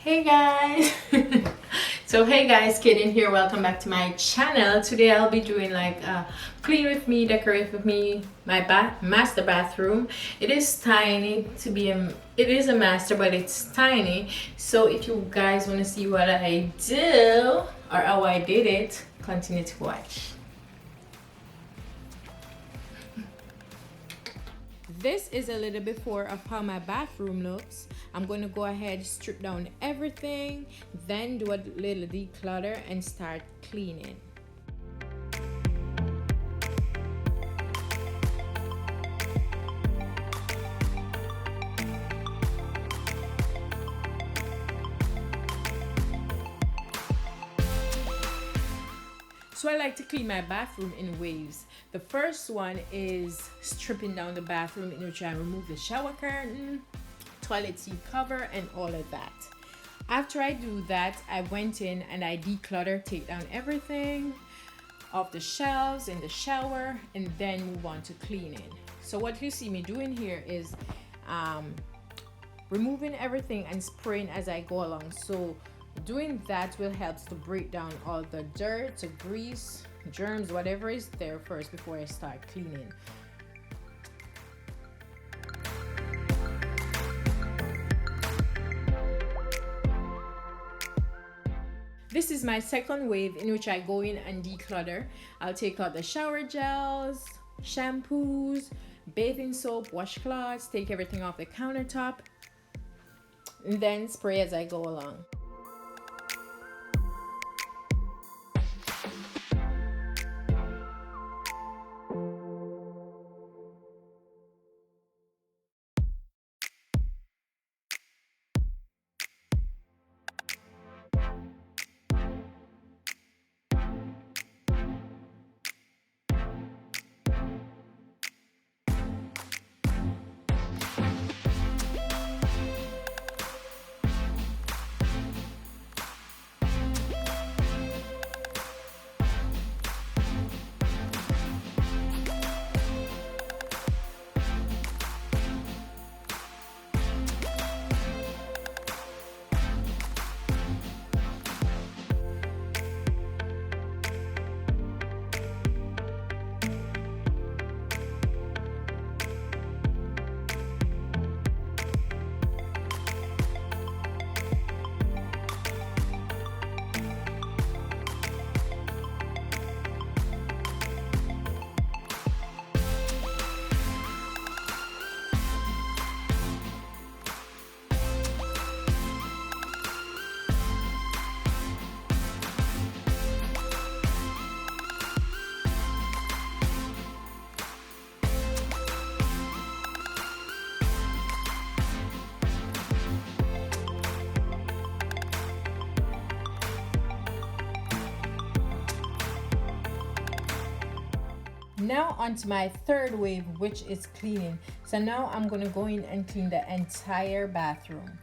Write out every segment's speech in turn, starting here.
Hey guys. So hey guys, Kaden here. Welcome back to my channel. Today I'll be doing like clean with me, decorate with me, my master bathroom. It is tiny to be it is a master, but it's tiny. So if you guys want to see what I do or how I did it, continue to watch. This is a little before of how my bathroom looks. I'm going to go ahead, strip down everything, then do a little declutter and start cleaning. So I like to clean my bathroom in waves. The first one is stripping down the bathroom, in which I remove the shower curtain, toilet seat cover, and all of that. After I do that, I went in and I declutter, take down everything off the shelves in the shower, and then move on to cleaning. So what you see me doing here is removing everything and spraying as I go along. So doing that will help to break down all the dirt, the grease, germs, whatever is there first before I start cleaning. This is my second wave in which I go in and declutter. I'll take out the shower gels, shampoos, bathing soap, washcloths, take everything off the countertop, and then spray as I go along. Now onto my third wave, which is cleaning. So now I'm going to go in and clean the entire bathroom.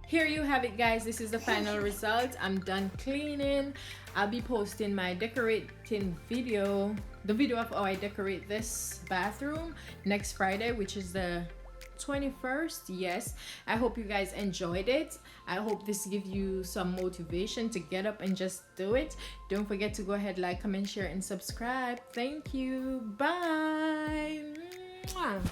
here you have it, guys. This is the final result. I'm done cleaning. I'll be posting my decorating video, the video of how I decorate this bathroom, next Friday, which is the 21st. Yes, I hope you guys enjoyed it. I hope this gives you some motivation to get up and just do it. Don't forget to go ahead, like, comment, share, and subscribe. Thank you. Bye. Mwah.